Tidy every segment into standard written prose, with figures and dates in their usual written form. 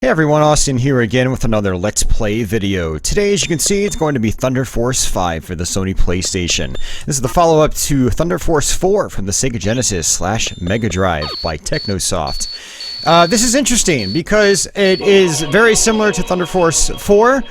Hey everyone, Austin here again with another Let's Play video. Today, as you can see, it's going to be Thunder Force 5 for the Sony PlayStation. This is the follow-up to Thunder Force 4 from the Sega Genesis / Mega Drive by Technosoft. This is interesting because it is very similar to Thunder Force 4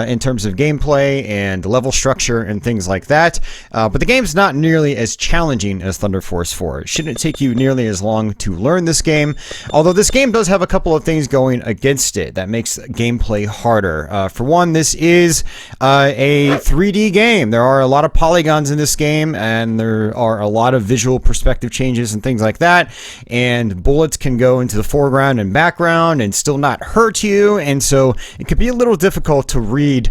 in terms of gameplay and level structure and things like that, but the game's not nearly as challenging as Thunder Force 4. It shouldn't take you nearly as long to learn this game, although this game does have a couple of things going against it that makes gameplay harder. For one, this is a 3D game. There are a lot of polygons in this game, and there are a lot of visual perspective changes and things like that, and bullets can go into the foreground and background and still not hurt you, and so it could be a little difficult to read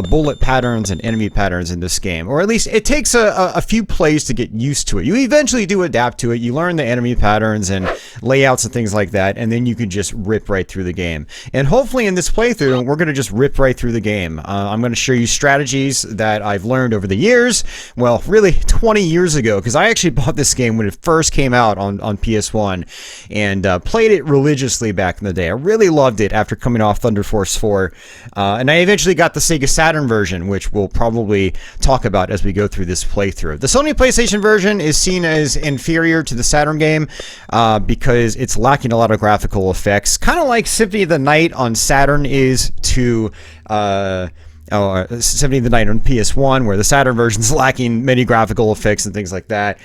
bullet patterns and enemy patterns in this game, or at least it takes a few plays to get used to it. You eventually do adapt to it, you learn the enemy patterns and layouts and things like that, and then you can just rip right through the game. And hopefully in this playthrough, we're going to just rip right through the game. I'm going to show you strategies that I've learned over the years, well, really 20 years ago, because I actually bought this game when it first came out on PS1, and played it religiously back in the day. I really loved it after coming off Thunder Force 4, and I eventually got the Sega Saturn version, which we'll probably talk about as we go through this playthrough. The Sony PlayStation version is seen as inferior to the Saturn game because it's lacking a lot of graphical effects, kind of like Symphony of the Night on Saturn is to Symphony of the Night on PS1, where the Saturn version is lacking many graphical effects and things like that.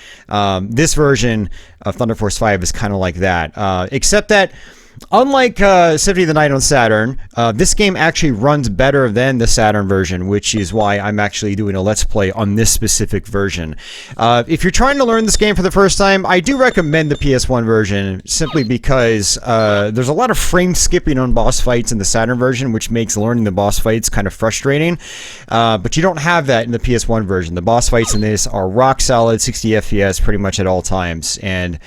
This version of Thunder Force 5 is kind of like that, except that unlike Symphony of the Night on Saturn, this game actually runs better than the Saturn version, which is why I'm actually doing a Let's Play on this specific version. If you're trying to learn this game for the first time, I do recommend the PS1 version, simply because there's a lot of frame skipping on boss fights in the Saturn version, which makes learning the boss fights kind of frustrating. But you don't have that in the PS1 version. The boss fights in this are rock solid 60 FPS pretty much at all times, and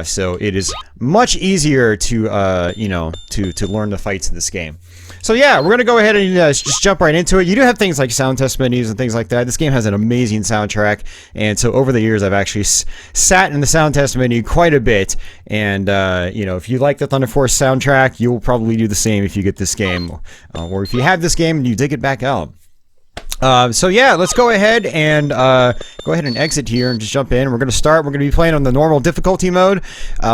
so it is much easier to to learn the fights in this game. So yeah, we're gonna go ahead and just jump right into it. You do have things like sound test menus and things like that. This game has an amazing soundtrack, and so over the years I've actually sat in the sound test menu quite a bit, and if you like the Thunder Force soundtrack, you'll probably do the same if you get this game, or if you have this game and you dig it back out. So yeah, let's go ahead and exit here and just jump in. We're going to be playing on the normal difficulty mode.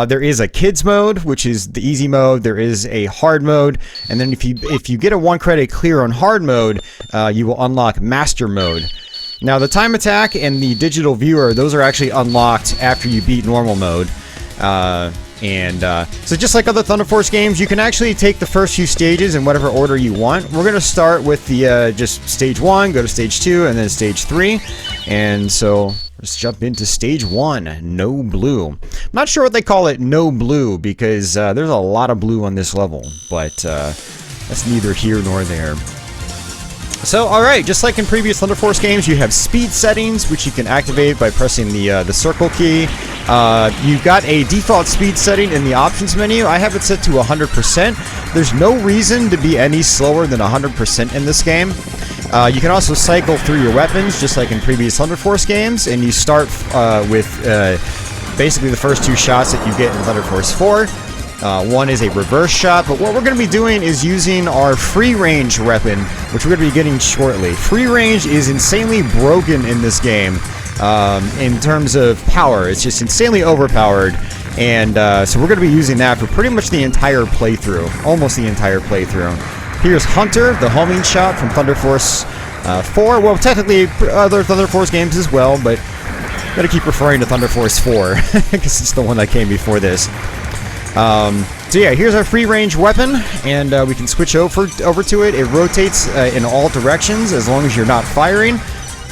There is a kids mode, which is the easy mode. There is a hard mode, and then if you get a 1 credit clear on hard mode, you will unlock master mode. Now the time attack and the digital viewer, those are actually unlocked after you beat normal mode. So just like other Thunder Force games, you can actually take the first few stages in whatever order you want. We're going to start with the just stage 1, go to stage 2, and then stage 3. And so let's jump into stage 1, no blue. I'm not sure what they call it, no blue, because there's a lot of blue on this level, but that's neither here nor there. So, alright, just like in previous Thunder Force games, you have speed settings, which you can activate by pressing the circle key. You've got a default speed setting in the options menu. I have it set to 100%. There's no reason to be any slower than 100% in this game. You can also cycle through your weapons, just like in previous Thunder Force games, and you start with basically the first 2 shots that you get in Thunder Force 4. One is a reverse shot, but what we're going to be doing is using our free range weapon, which we're going to be getting shortly. Free range is insanely broken in this game in terms of power. It's just insanely overpowered, and so we're going to be using that for pretty much the entire playthrough, almost the entire playthrough. Here's Hunter, the homing shot from Thunder Force 4. Well, technically other Thunder Force games as well, but I'm going to keep referring to Thunder Force 4 because it's the one that came before this. So yeah, here's our free range weapon, and we can switch over to it. It rotates in all directions as long as you're not firing,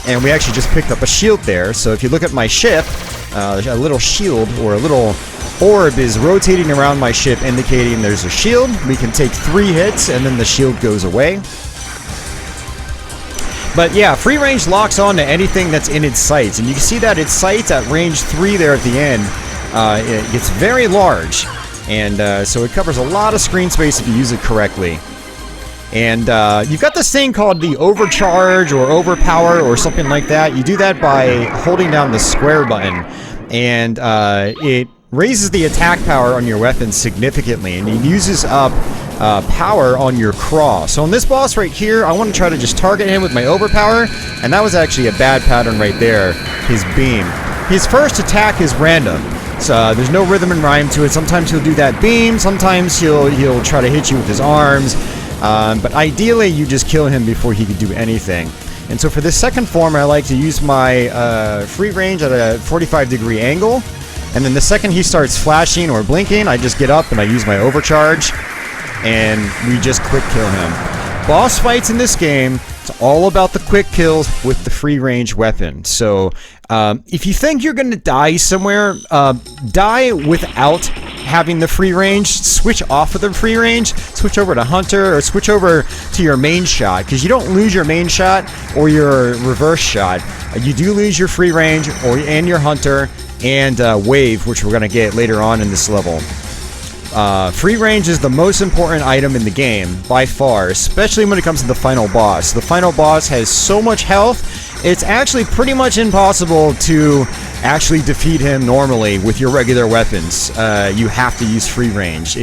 and we actually just picked up a shield there. So if you look at my ship, a little shield or a little orb is rotating around my ship, indicating there's a shield. We can take 3 hits and then the shield goes away. But yeah, free range locks on to anything that's in its sights, and you can see that its sights at range 3 there at the end, it gets very large. And so it covers a lot of screen space if you use it correctly. And you've got this thing called the overcharge or overpower or something like that. You do that by holding down the square button, and it raises the attack power on your weapon significantly, and it uses up power on your crawl. So on this boss right here, I want to try to just target him with my overpower, and that was actually a bad pattern right there, his beam. His first attack is random, so there's no rhythm and rhyme to it. Sometimes he'll do that beam, sometimes he'll try to hit you with his arms, but ideally you just kill him before he can do anything. And so for this second form, I like to use my free range at a 45-degree angle, and then the second he starts flashing or blinking, I just get up and I use my overcharge, and we just quick kill him. Boss fights in this game, it's all about the quick kills with the free range weapon. So if you think you're going to die somewhere, die without having the free range, switch off of the free range, switch over to Hunter, or switch over to your main shot, because you don't lose your main shot or your reverse shot. You do lose your free range and your Hunter and Wave, which we're going to get later on in this level. Free range is the most important item in the game, by far, especially when it comes to the final boss. The final boss has so much health, it's actually pretty much impossible to actually defeat him normally with your regular weapons. You have to use free range.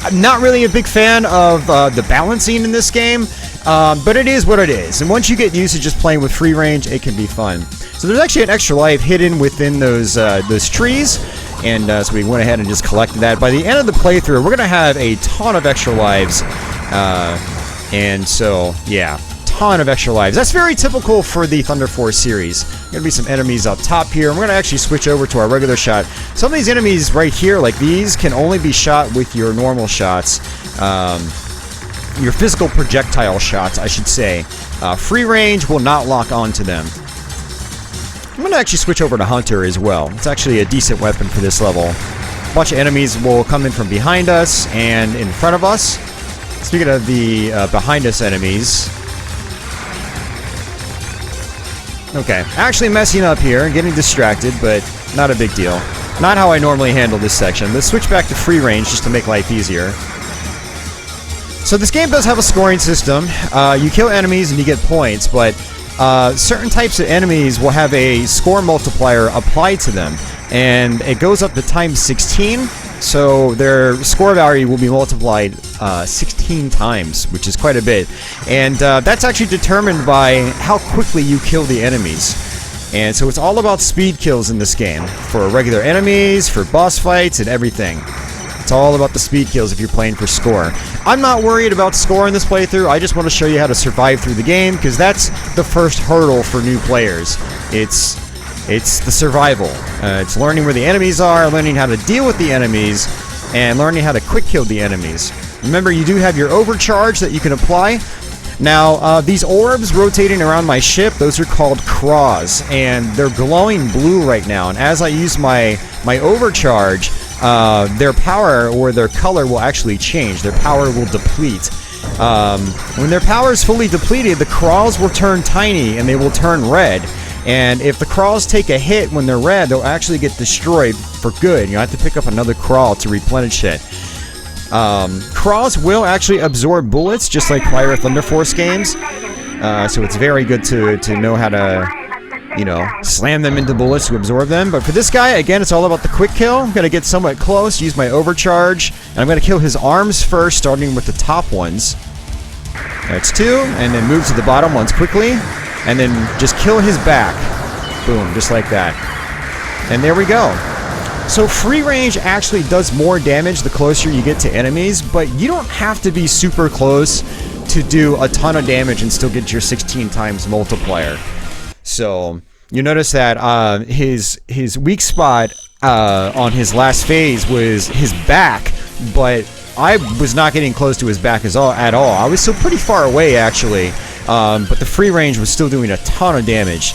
I'm not really a big fan of the balancing in this game, but it is what it is. And once you get used to just playing with free range, it can be fun. So there's actually an extra life hidden within those trees. And so we went ahead and just collected that. By the end of the playthrough, we're going to have a ton of extra lives. And so, yeah, ton of extra lives. That's very typical for the thunderforce series. Going to be some enemies up top here. And we're going to actually switch over to our regular shot. Some of these enemies right here, like these, can only be shot with your normal shots. Your physical projectile shots, I should say. Free range will not lock onto them. I'm going to actually switch over to Hunter as well. It's actually a decent weapon for this level. A bunch of enemies will come in from behind us and in front of us. Speaking of the behind us enemies. Okay, actually messing up here and getting distracted, but not a big deal. Not how I normally handle this section. Let's switch back to free range just to make life easier. So this game does have a scoring system. You kill enemies and you get points, but certain types of enemies will have a score multiplier applied to them, and it goes up to times 16, so their score value will be multiplied 16 times, which is quite a bit. And that's actually determined by how quickly you kill the enemies. And so it's all about speed kills in this game, for regular enemies, for boss fights, and everything. It's all about the speed kills if you're playing for score. I'm not worried about score in this playthrough. I just want to show you how to survive through the game, because that's the first hurdle for new players. It's the survival. It's learning where the enemies are, learning how to deal with the enemies, and learning how to quick kill the enemies. Remember, you do have your overcharge that you can apply. Now, these orbs rotating around my ship, those are called craws, and they're glowing blue right now. And as I use my overcharge, their power or their color will actually change. Their power will deplete. When their power is fully depleted, the crawls will turn tiny and they will turn red. And if the crawls take a hit when they're red, they'll actually get destroyed for good. You'll have to pick up another crawl to replenish it. Crawls will actually absorb bullets, just like prior thunderforce games. So it's very good to know how to, slam them into bullets to absorb them. But for this guy, again, it's all about the quick kill. I'm going to get somewhat close, use my overcharge, and I'm going to kill his arms first, starting with the top ones. That's 2, and then move to the bottom ones quickly, and then just kill his back. Boom, just like that. And there we go. So free range actually does more damage the closer you get to enemies, but you don't have to be super close to do a ton of damage and still get your 16 times multiplier. So you notice that his weak spot on his last phase was his back, but I was not getting close to his back at all. I was still pretty far away, actually, but the free range was still doing a ton of damage.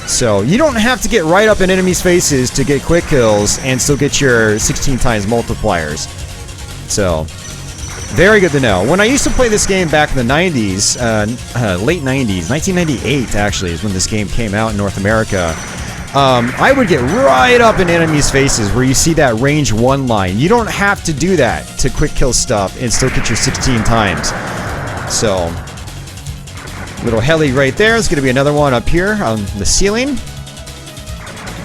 So you don't have to get right up in enemies' faces to get quick kills and still get your 16 times multipliers. So very good to know. When I used to play this game back in the 90s, late 90s, 1998 actually is when this game came out in North America, I would get right up in enemies' faces where you see that range 1 line. You don't have to do that to quick kill stuff and still get your 16 times. So, little heli right there. There's going to be another one up here on the ceiling.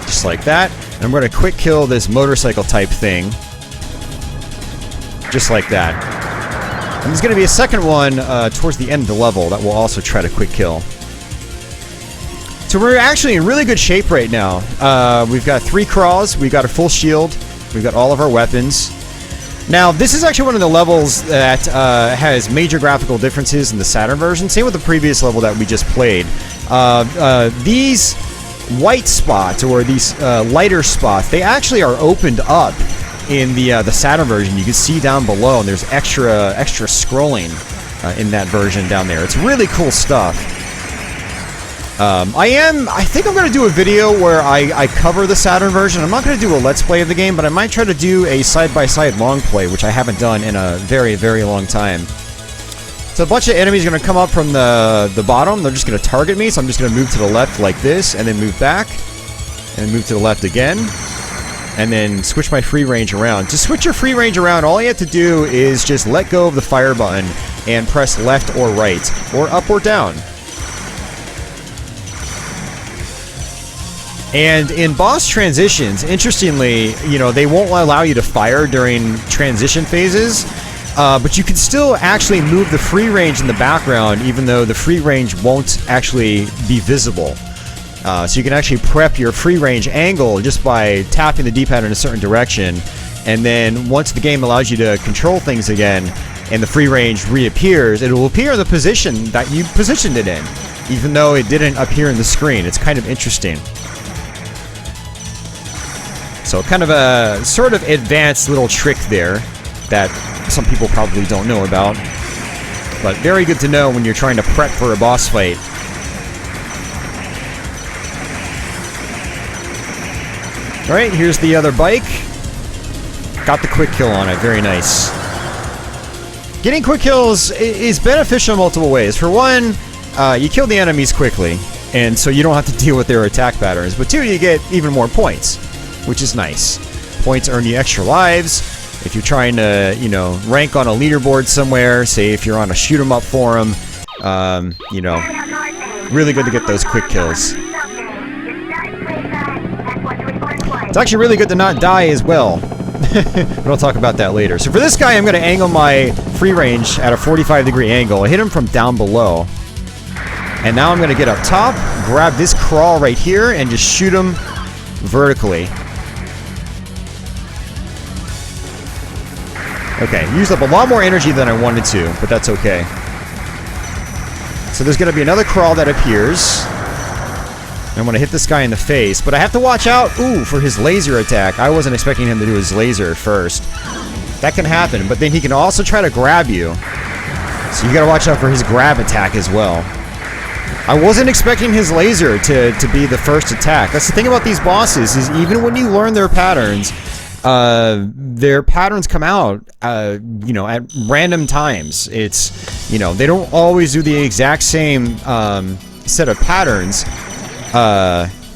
Just like that. And I'm going to quick kill this motorcycle type thing. Just like that. And there's going to be a second one towards the end of the level that will also try to quick kill. So we're actually in really good shape right now. We've got 3 crawls, we've got a full shield, we've got all of our weapons. Now, this is actually one of the levels that has major graphical differences in the Saturn version. Same with the previous level that we just played. These white spots, or these lighter spots, they actually are opened up in the Saturn version. You can see down below, and there's extra scrolling in that version down there. It's really cool stuff. I think I'm going to do a video where I cover the Saturn version. I'm not going to do a Let's Play of the game, but I might try to do a side-by-side long play, which I haven't done in a very, very long time. So a bunch of enemies are going to come up from the bottom. They're just going to target me, so I'm just going to move to the left like this, and then move back, and then move to the left again, and then switch my free range around. To switch your free range around, all you have to do is just let go of the fire button and press left or right, or up or down. And in boss transitions, interestingly, you know, they won't allow you to fire during transition phases, but you can still actually move the free range in the background, even though the free range won't actually be visible. So you can actually prep your free range angle just by tapping the D-pad in a certain direction, and then once the game allows you to control things again, and the free range reappears, it will appear in the position that you positioned it in, even though it didn't appear in the screen. It's kind of interesting. So kind of a sort of advanced little trick there that some people probably don't know about. But very good to know when you're trying to prep for a boss fight. Alright, here's the other bike. Got the quick kill on it, very nice. Getting quick kills is beneficial in multiple ways. For one, you kill the enemies quickly, and so you don't have to deal with their attack patterns. But two, you get even more points, which is nice. Points earn you extra lives. If you're trying to, you know, rank on a leaderboard somewhere, say if you're on a shoot 'em up forum, you know, really good to get those quick kills. It's actually really good to not die as well. But I'll talk about that later. So for this guy, I'm going to angle my free range at a 45-degree angle. I hit him from down below. And now I'm going to get up top, grab this crawl right here, and just shoot him vertically. Okay, used up a lot more energy than I wanted to, but that's okay. So there's going to be another crawl that appears. I'm going to hit this guy in the face, but I have to watch out, for his laser attack. I wasn't expecting him to do his laser first. That can happen, but then he can also try to grab you. So you got to watch out for his grab attack as well. I wasn't expecting his laser to be the first attack. That's the thing about these bosses, is even when you learn their patterns come out, you know, at random times. It's, you know, they don't always do the exact same set of patterns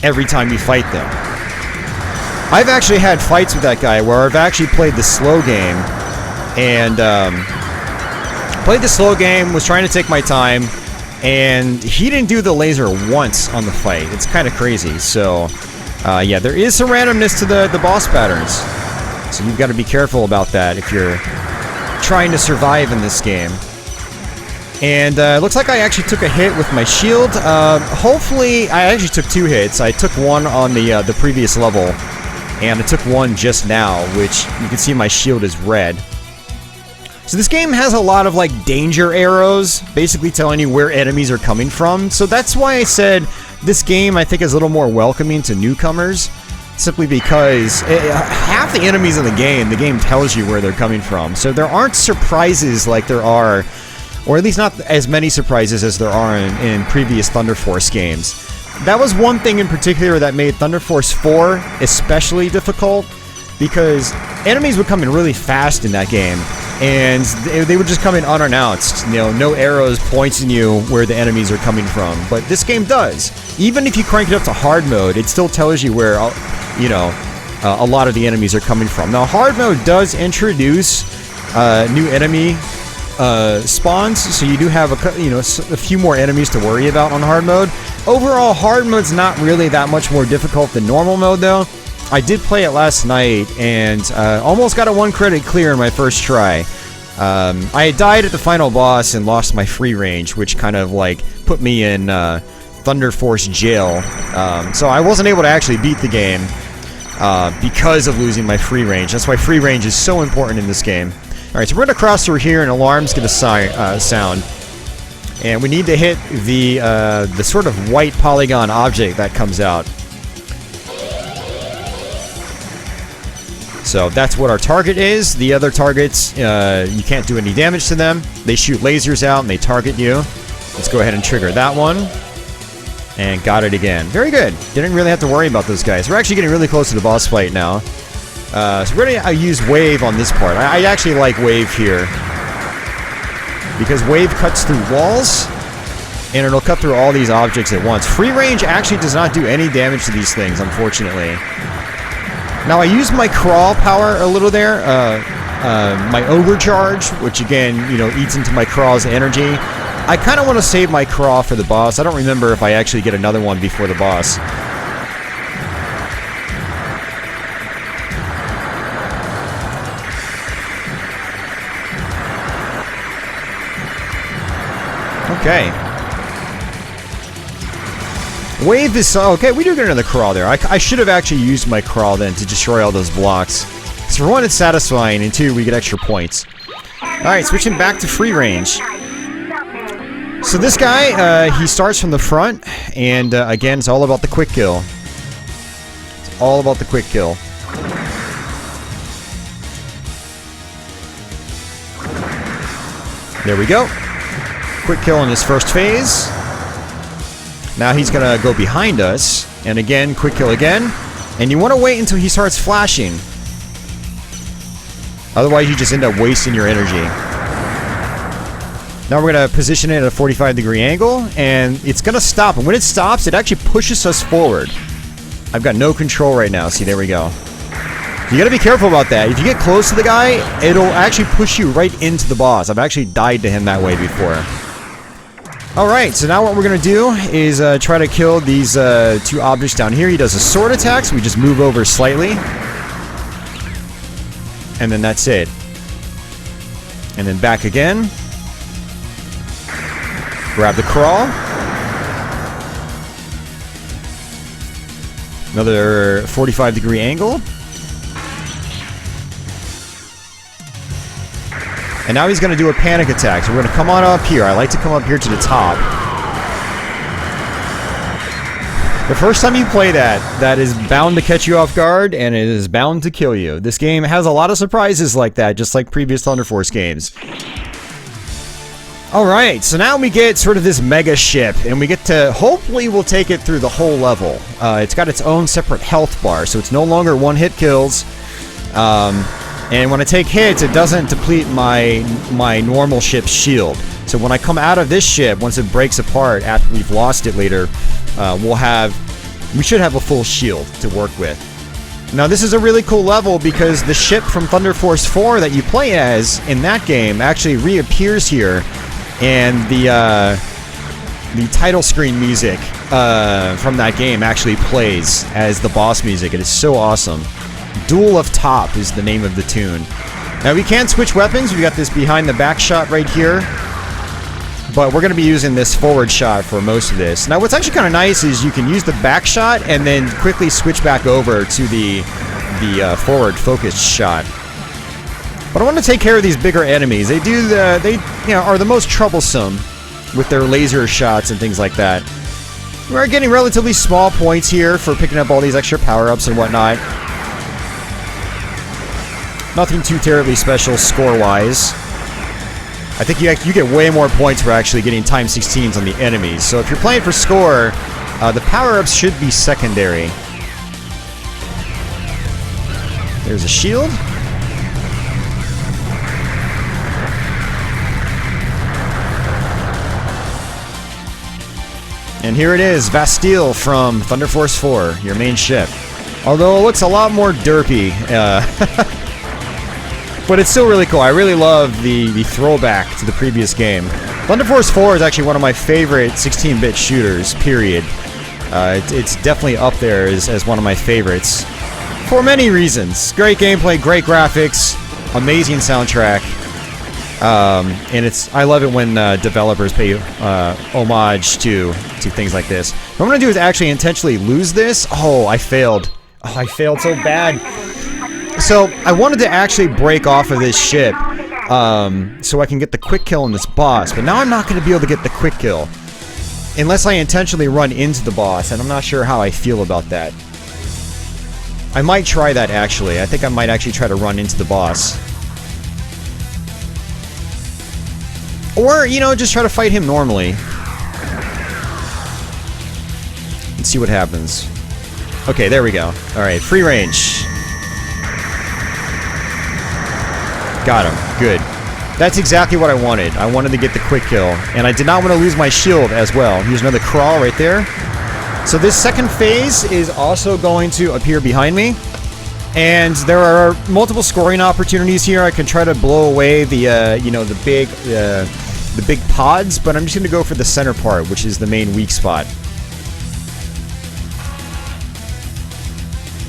every time you fight them. I've actually had fights with that guy where I've actually played the slow game, and was trying to take my time, and he didn't do the laser once on the fight. It's kind of crazy. So yeah, there is some randomness to the boss patterns, so you've got to be careful about that if you're trying to survive in this game. And it looks like I actually took a hit with my shield. Hopefully, I actually took 2 hits. I took one on the previous level, and I took one just now, which you can see my shield is red. So this game has a lot of like danger arrows, basically telling you where enemies are coming from. So that's why I said this game, I think, is a little more welcoming to newcomers, simply because half the enemies in the game tells you where they're coming from. So there aren't surprises like there are, or at least not as many surprises as there are in previous Thunder Force games. That was one thing in particular that made Thunder Force 4 especially difficult, because enemies would come in really fast in that game, and they would just come in unannounced. You know, no arrows pointing you where the enemies are coming from. But this game does. Even if you crank it up to hard mode, it still tells you where, you know, a lot of the enemies are coming from. Now, hard mode does introduce new enemy spawns, so you do have a few more enemies to worry about on hard mode. Overall, hard mode's not really that much more difficult than normal mode, though. I did play it last night and almost got a 1 credit clear in my first try. I had died at the final boss and lost my free range, which kind of like put me in thunderforce jail. So I wasn't able to actually beat the game because of losing my free range. That's why free range is so important in this game. Alright, so we're going to cross through here and alarms get a sound. And we need to hit the sort of white polygon object that comes out. So that's what our target is. The other targets, you can't do any damage to them. They shoot lasers out and they target you. Let's go ahead and trigger that one. And got it again. Very good. Didn't really have to worry about those guys. We're actually getting really close to the boss fight now. So we're going to use wave on this part. I actually like wave here, because wave cuts through walls, and it'll cut through all these objects at once. Free range actually does not do any damage to these things, unfortunately. Now, I used my crawl power a little there, my overcharge, which again, you know, eats into my crawl's energy. I kind of want to save my crawl for the boss. I don't remember if I actually get another one before the boss. Okay. Wave is... Okay, we do get another crawl there. I should have actually used my crawl then to destroy all those blocks. So for one, it's satisfying, and two, we get extra points. Alright, switching back to free range. So this guy, he starts from the front, and again, it's all about the quick kill. It's all about the quick kill. There we go. Quick kill in his first phase. Now he's gonna go behind us, and again, quick kill again. And you want to wait until he starts flashing. Otherwise, you just end up wasting your energy. Now we're gonna position it at a 45-degree angle, and it's gonna stop. And when it stops, it actually pushes us forward. I've got no control right now. See, there we go. You gotta be careful about that. If you get close to the guy, it'll actually push you right into the boss. I've actually died to him that way before. Alright, so now what we're going to do is try to kill these two objects down here. He does a sword attack, so we just move over slightly. And then that's it. And then back again. Grab the crawl. Another 45-degree angle. And now he's going to do a panic attack. So we're going to come on up here. I like to come up here to the top. The first time you play that, that is bound to catch you off guard, and it is bound to kill you. This game has a lot of surprises like that, just like previous Thunder Force games. Alright, so now we get sort of this mega ship, and we get to, hopefully we'll take it through the whole level. It's got its own separate health bar, so it's no longer one-hit kills. And when I take hits, it doesn't deplete my normal ship's shield. So when I come out of this ship, once it breaks apart after we've lost it later, we should have a full shield to work with. Now this is a really cool level because the ship from Thunder Force 4 that you play as in that game actually reappears here, and the title screen music from that game actually plays as the boss music. It is so awesome. Duel of Top is the name of the tune. Now we can switch weapons. We got this behind the back shot right here, but we're going to be using this forward shot for most of this. Now what's actually kind of nice is you can use the back shot and then quickly switch back over to the forward focused shot. But I want to take care of these bigger enemies. They are the most troublesome with their laser shots and things like that. We're getting relatively small points here for picking up all these extra power-ups and whatnot. Nothing too terribly special score-wise. I think you get way more points for actually getting times 16s on the enemies. So if you're playing for score, the power-ups should be secondary. There's a shield. And here it is, Bastille from Thunder Force 4, your main ship. Although it looks a lot more derpy. But it's still really cool. I really love the throwback to the previous game. Thunder Force 4 is actually one of my favorite 16-bit shooters, period. It's definitely up there as one of my favorites. For many reasons. Great gameplay, great graphics, amazing soundtrack. And I love it when developers pay homage to things like this. What I'm going to do is actually intentionally lose this. Oh, I failed. Oh, I failed so bad. So, I wanted to actually break off of this ship so I can get the quick kill on this boss. But now I'm not going to be able to get the quick kill unless I intentionally run into the boss. And I'm not sure how I feel about that. I might try that, actually. I think I might actually try to run into the boss. Or, you know, just try to fight him normally. And see what happens. Okay, there we go. Alright, free range. Got him. Good. That's exactly what I wanted. I wanted to get the quick kill. And I did not want to lose my shield as well. Here's another crawl right there. So this second phase is also going to appear behind me. And there are multiple scoring opportunities here. I can try to blow away the, you know, the big pods, but I'm just going to go for the center part, which is the main weak spot.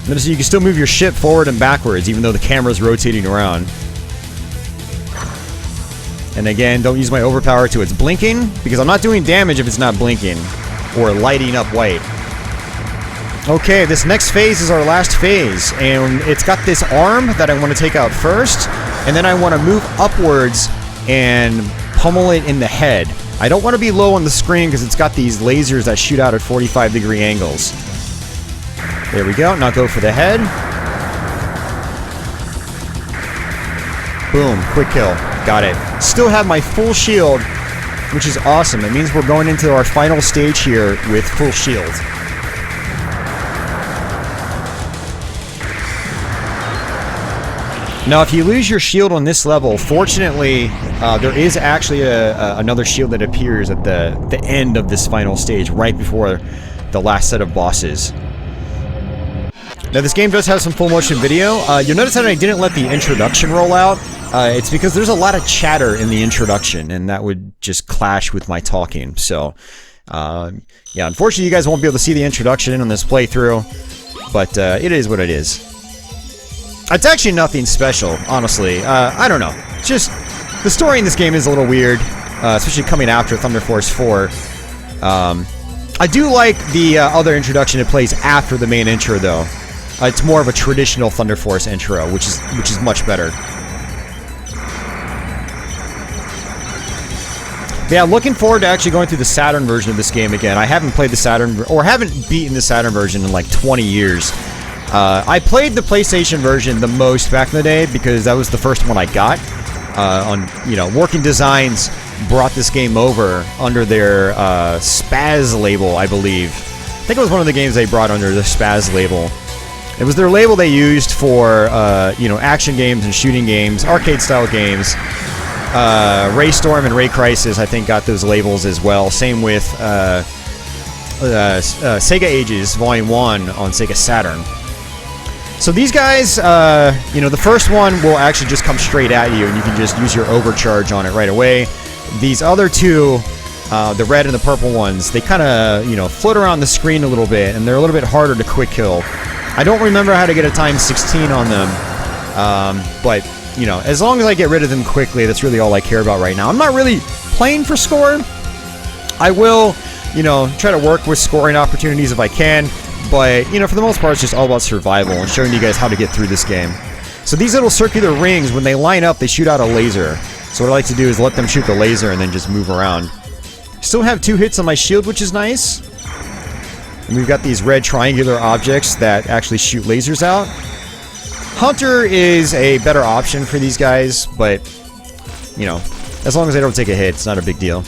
Notice you can still move your ship forward and backwards, even though the camera's rotating around. And again, don't use my overpower to its blinking, because I'm not doing damage if it's not blinking, or lighting up white. Okay, this next phase is our last phase, and it's got this arm that I want to take out first, and then I want to move upwards and pummel it in the head. I don't want to be low on the screen because it's got these lasers that shoot out at 45-degree angles. There we go, now go for the head. Boom, quick kill, got it. Still have my full shield, which is awesome. It means we're going into our final stage here with full shield. Now, if you lose your shield on this level, fortunately, there is actually another shield that appears at the end of this final stage, right before the last set of bosses. Now, this game does have some full motion video. You'll notice that I didn't let the introduction roll out. It's because there's a lot of chatter in the introduction, and that would just clash with my talking. So, yeah, unfortunately, you guys won't be able to see the introduction on this playthrough, but it is what it is. It's actually nothing special, honestly. I don't know. It's just, the story in this game is a little weird, especially coming after Thunderforce 4. I do like the other introduction it plays after the main intro, though. It's more of a traditional Thunderforce intro, which is much better. Yeah, looking forward to actually going through the Saturn version of this game again. I haven't played the Saturn, or haven't beaten the Saturn version in like 20 years. I played the PlayStation version the most back in the day because that was the first one I got. You know, Working Designs brought this game over under their Spaz label, I believe. I think it was one of the games they brought under the Spaz label. It was their label they used for, you know, action games and shooting games, arcade-style games. Raystorm and Ray Crisis, I think, got those labels as well. Same with Sega Ages Volume 1 on Sega Saturn. So these guys, you know, the first one will actually just come straight at you, and you can just use your overcharge on it right away. These other two, the red and the purple ones, they kind of, you know, float around the screen a little bit, and they're a little bit harder to quick kill. I don't remember how to get a times 16 on them, but, you know, as long as I get rid of them quickly, that's really all I care about right now. I'm not really playing for score. I will, you know, try to work with scoring opportunities if I can. But, you know, for the most part, it's just all about survival and showing you guys how to get through this game. So these little circular rings, when they line up, they shoot out a laser. So what I like to do is let them shoot the laser and then just move around. Still have 2 hits on my shield, which is nice. And we've got these red triangular objects that actually shoot lasers out. Hunter is a better option for these guys, but, you know, as long as they don't take a hit, it's not a big deal.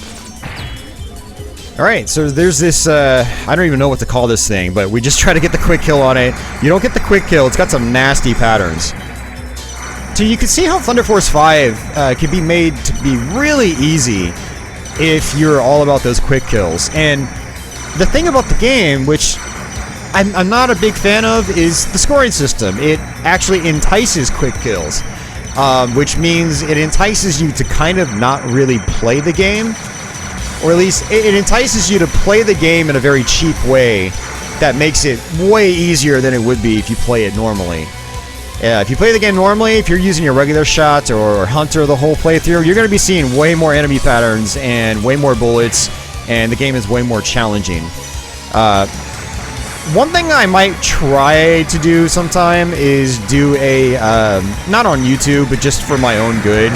Alright, so there's this, I don't even know what to call this thing, but we just try to get the quick kill on it. You don't get the quick kill, it's got some nasty patterns. So you can see how Thunder Force 5 can be made to be really easy if you're all about those quick kills. And the thing about the game, which I'm not a big fan of, is the scoring system. It actually entices quick kills, which means it entices you to kind of not really play the game. Or at least, it entices you to play the game in a very cheap way that makes it way easier than it would be if you play it normally. Yeah, if you play the game normally, if you're using your regular shot or hunter the whole playthrough, you're going to be seeing way more enemy patterns and way more bullets, and the game is way more challenging. One thing I might try to do sometime is do a, not on YouTube, but just for my own good,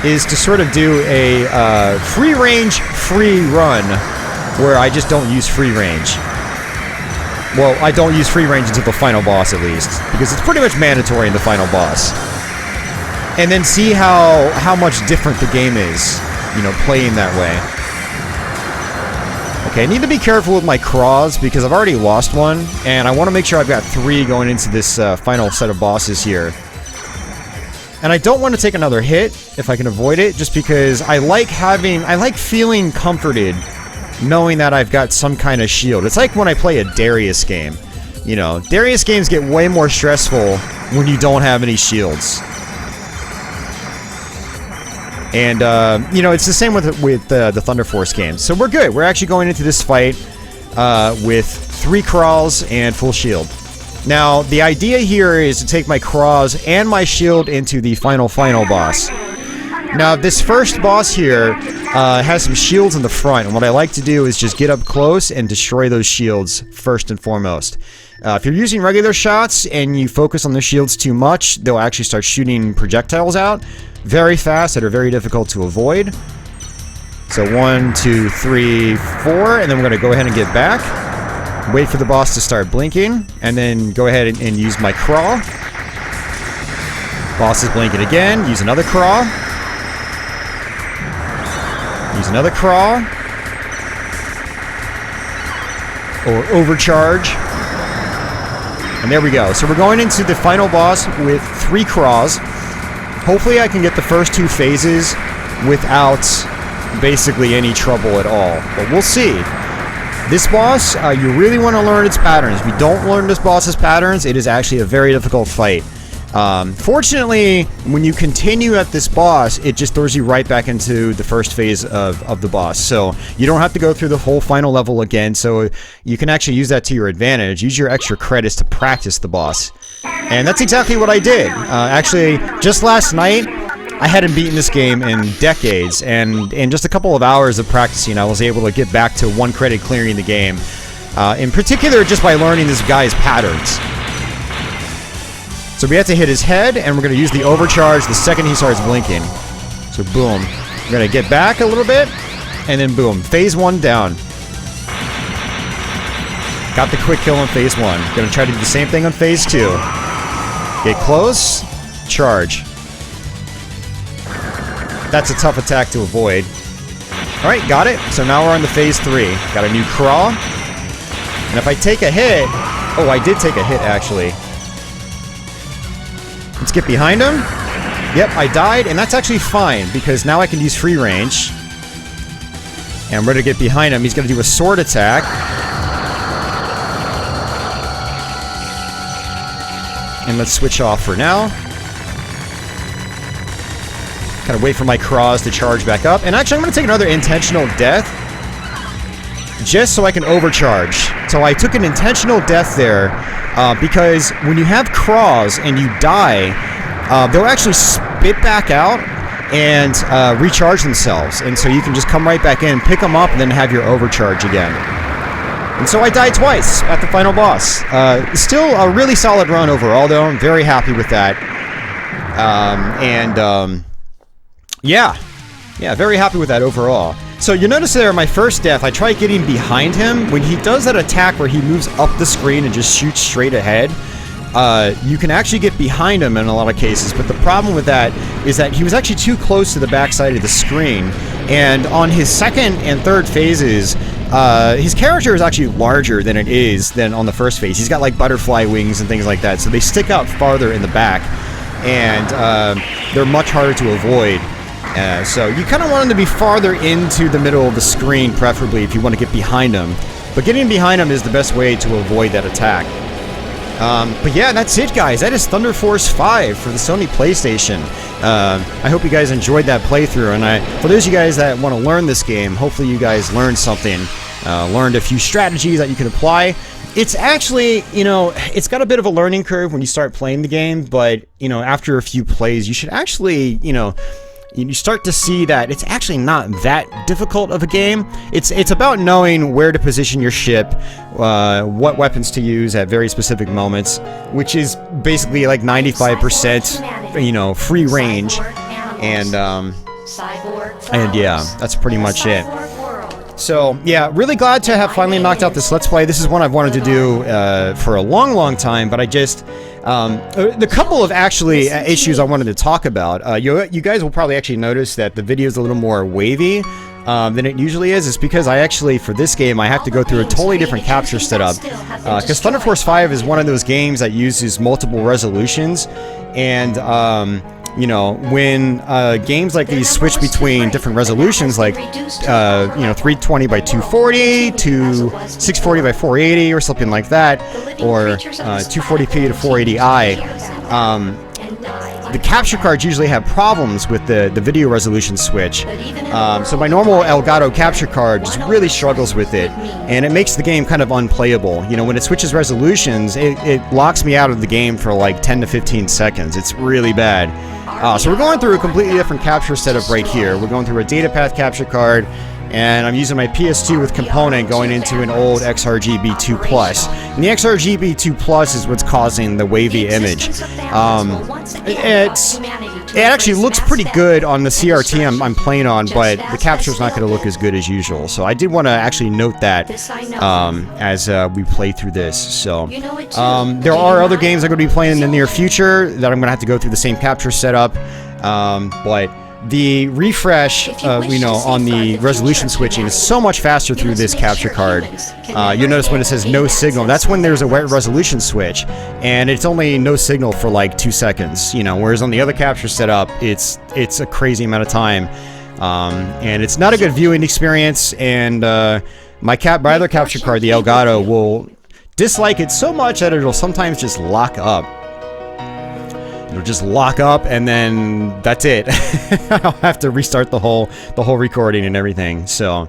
is to sort of do a free range, free run, where I just don't use free range. Well, I don't use free range until the final boss, at least, because it's pretty much mandatory in the final boss. And then see how much different the game is, you know, playing that way. Okay, I need to be careful with my craws, because I've already lost one, and I want to make sure I've got 3 going into this final set of bosses here. And I don't want to take another hit, if I can avoid it, just because I like feeling comforted knowing that I've got some kind of shield. It's like when I play a Darius game. You know, Darius games get way more stressful when you don't have any shields. And, you know, it's the same with the thunderforce games. So we're good. We're actually going into this fight with 3 crawls and full shield. Now, the idea here is to take my craws and my shield into the final boss. Now, this first boss here has some shields in the front, and what I like to do is just get up close and destroy those shields first and foremost. If you're using regular shots and you focus on the shields too much, they'll actually start shooting projectiles out very fast that are very difficult to avoid. So 1, 2, 3, 4, and then we're going to go ahead and get back. Wait for the boss to start blinking, and then go ahead and use my crawl. Boss is blinking again, use another crawl. Use another crawl. Or overcharge. And there we go. So we're going into the final boss with 3 craws. Hopefully I can get the first 2 phases without basically any trouble at all. But we'll see. This boss, you really want to learn its patterns. If you don't learn this boss's patterns, it is actually a very difficult fight. Fortunately, when you continue at this boss, it just throws you right back into the first phase of the boss. So you don't have to go through the whole final level again, so you can actually use that to your advantage. Use your extra credits to practice the boss. And that's exactly what I did. Actually, just last night, I hadn't beaten this game in decades, and in just a couple of hours of practicing, I was able to get back to 1 credit clearing the game. In particular, just by learning this guy's patterns. So we have to hit his head, and we're going to use the overcharge the second he starts blinking. So boom. We're going to get back a little bit, and then boom. Phase 1 down. Got the quick kill on phase 1. Going to try to do the same thing on phase 2. Get close. Charge. That's a tough attack to avoid. Alright, got it. So now we're on to phase 3. Got a new crawl. And if I take a hit... Oh, I did take a hit, actually. Let's get behind him. Yep, I died, and that's actually fine, because now I can use free range. And I'm ready to get behind him. He's going to do a sword attack. And let's switch off for now. Kind of wait for my craws to charge back up. And actually, I'm going to take another intentional death. Just so I can overcharge. So I took an intentional death there. Because when you have craws and you die, they'll actually spit back out and recharge themselves. And so you can just come right back in, pick them up, and then have your overcharge again. And so I died twice at the final boss. Still a really solid run overall, though. I'm very happy with that. Yeah, very happy with that overall. So you notice there, my first death, I tried getting behind him. When he does that attack where he moves up the screen and just shoots straight ahead, you can actually get behind him in a lot of cases. But the problem with that is that he was actually too close to the backside of the screen. And on his second and third phases, his character is actually larger than it is than on the first phase. He's got like butterfly wings and things like that, so they stick out farther in the back. And they're much harder to avoid. So you kind of want him to be farther into the middle of the screen, preferably, if you want to get behind him. But getting behind him is the best way to avoid that attack. But yeah, that's it, guys. That is thunderforce 5 for the Sony PlayStation. I hope you guys enjoyed that playthrough. And for those of you guys that want to learn this game, hopefully you guys learned something. Learned a few strategies that you can apply. It's actually, you know, it's got a bit of a learning curve when you start playing the game, but, you know, after a few plays, you should actually, you know, you start to see that it's actually not that difficult of a game. It's about knowing where to position your ship, what weapons to use at very specific moments, which is basically like 95%, you know, free range, and yeah, that's pretty much it. So, yeah, really glad to have finally knocked out this Let's Play. This is one I've wanted to do for a long time, but I just... the couple of actually issues I wanted to talk about, you guys will probably actually notice that the video is a little more wavy than it usually is. It's because I actually, for this game, I have to go through a totally different capture setup. Because Thunder Force 5 is one of those games that uses multiple resolutions, and... you know, when games like these switch between different resolutions, like, you know, 320 by 240 to 640 by 480 or something like that, or 240p to 480i, the capture cards usually have problems with the video resolution switch. So my normal Elgato capture card just really struggles with it, and it makes the game kind of unplayable. You know, when it switches resolutions, it locks me out of the game for like 10 to 15 seconds. It's really bad. So we're going through a completely different capture setup right here. We're going through a datapath capture card, and I'm using my PS2 with component going into an old XRGB2 Plus. And the XRGB2 Plus is what's causing the wavy image. It actually looks pretty good on the CRT I'm playing on, but the capture's not going to look as good as usual. So I did want to actually note that as we play through this. So there are other games I'm going to be playing in the near future that I'm going to have to go through the same capture setup, but the refresh, you know, on the resolution switching is so much faster through this capture card. You'll notice when it says no signal, that's when there's a resolution switch, and it's only no signal for like 2 seconds, you know, whereas on the other capture setup, it's a crazy amount of time, and it's not a good viewing experience, and my other capture card, the Elgato, will dislike it so much that it'll sometimes just lock up. It'll just lock up, and then that's it. I'll have to restart the whole recording and everything. So,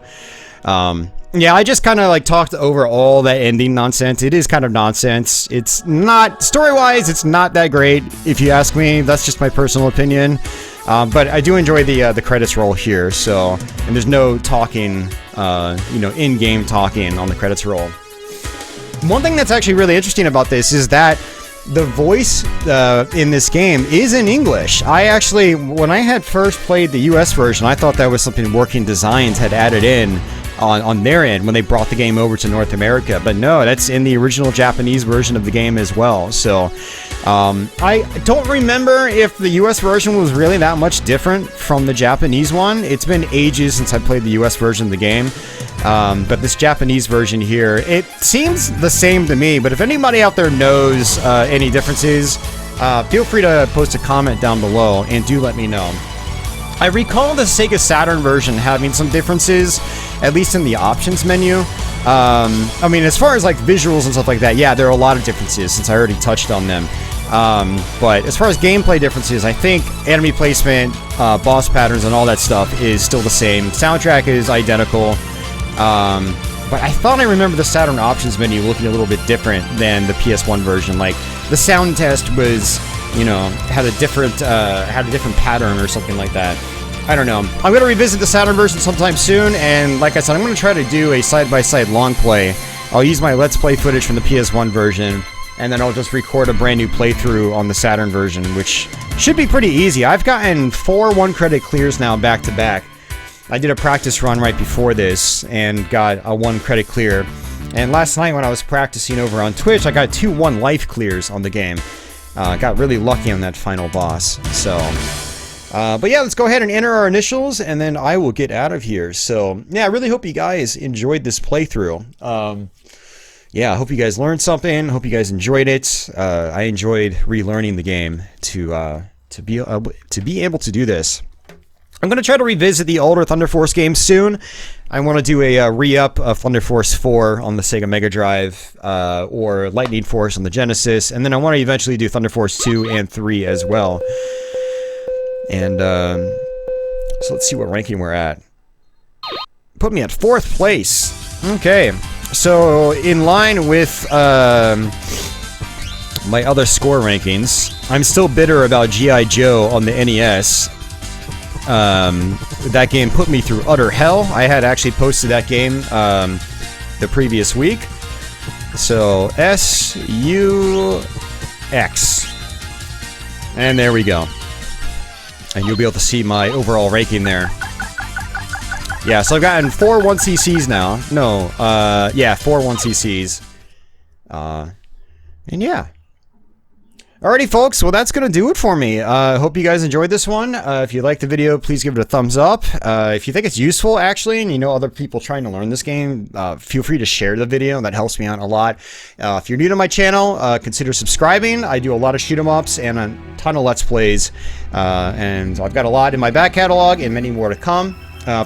yeah, I just kind of like talked over all that ending nonsense. It is kind of nonsense. It's not, story-wise, it's not that great, if you ask me. That's just my personal opinion. But I do enjoy the credits roll here. So, and there's no talking, you know, in-game talking on the credits roll. One thing that's actually really interesting about this is that the voice in this game is in English. I actually, when I had first played the US version, I thought that was something Working Designs had added in on their end when they brought the game over to North America. But no, that's in the original Japanese version of the game as well. So I don't remember if the US version was really that much different from the Japanese one. It's been ages since I played the US version of the game. But this Japanese version here, it seems the same to me, but if anybody out there knows any differences, feel free to post a comment down below and do let me know. I recall the Sega Saturn version having some differences, at least in the options menu. I mean, as far as like visuals and stuff like that, yeah, there are a lot of differences since I already touched on them. But as far as gameplay differences, I think enemy placement, boss patterns, and all that stuff is still the same. Soundtrack is identical. But I thought I remember the Saturn options menu looking a little bit different than the PS1 version. Like, the sound test was, you know, had a different pattern or something like that. I don't know. I'm going to revisit the Saturn version sometime soon, and like I said, I'm going to try to do a side-by-side long play. I'll use my Let's Play footage from the PS1 version, and then I'll just record a brand new playthrough on the Saturn version, which should be pretty easy. I've gotten 4 1-credit clears now back-to-back. I did a practice run right before this and got a 1-credit clear. And last night when I was practicing over on Twitch, I got 2 1-life clears on the game. Got really lucky on that final boss. So, but yeah, let's go ahead and enter our initials, and then I will get out of here. So, yeah, I really hope you guys enjoyed this playthrough. Yeah, I hope you guys learned something. Hope you guys enjoyed it. I enjoyed relearning the game to be able to do this. I'm going to try to revisit the older Thunder Force games soon. I want to do a re-up of Thunder Force 4 on the Sega Mega Drive, or Lightning Force on the Genesis, and then I want to eventually do Thunder Force 2 and 3 as well. And, so let's see what ranking we're at. Put me at 4th place. Okay. so in line with my other score rankings, I'm still bitter about G.I. Joe on the NES. That game put me through utter hell. I had actually posted that game the previous week. So SUX. And there we go. And you'll be able to see my overall ranking there. Yeah, so I've gotten 4 1cc's now. No, yeah, 4 1cc's. And yeah. Alrighty, folks. Well, that's going to do it for me. Hope you guys enjoyed this one. If you liked the video, please give it a thumbs up. If you think it's useful, actually, and you know other people trying to learn this game, feel free to share the video. That helps me out a lot. If you're new to my channel, consider subscribing. I do a lot of shoot 'em ups and a ton of Let's Plays. And I've got a lot in my back catalog and many more to come.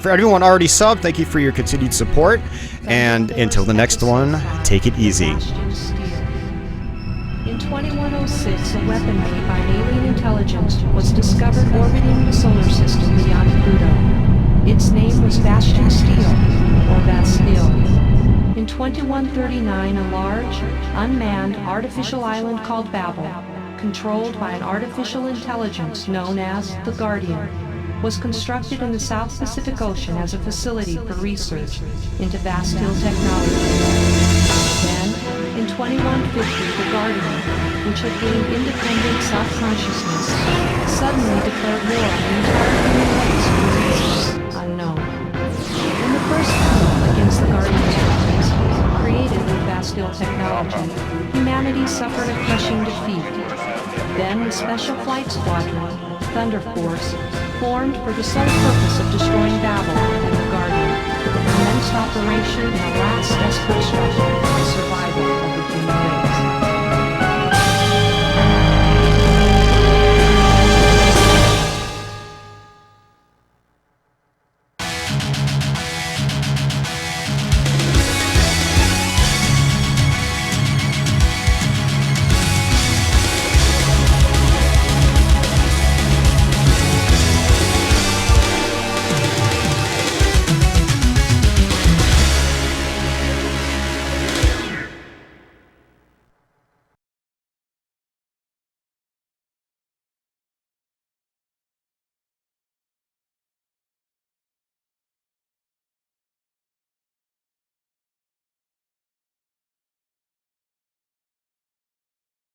For everyone already subbed, thank you for your continued support. And until the next one, take it easy. In 2106, a weapon made by alien intelligence was discovered orbiting the solar system beyond Pluto. Its name was Bastion Steel, or Bastille. In 2139, a large, unmanned artificial island called Babel, controlled by an artificial intelligence known as the Guardian, was constructed in the South Pacific Ocean as a facility for research into Bastille technology. Then, in 2150, the Guardian, which had gained independent self-consciousness, suddenly declared war on the entire human race for reasons unknown. In the first battle against the Guardian's forces, created with Bastille technology, humanity suffered a crushing defeat. Then the Special Flight Squadron, Thunderforce, formed for the sole purpose of destroying Babel and the Guardian, a commenced operation in a last desperate struggle.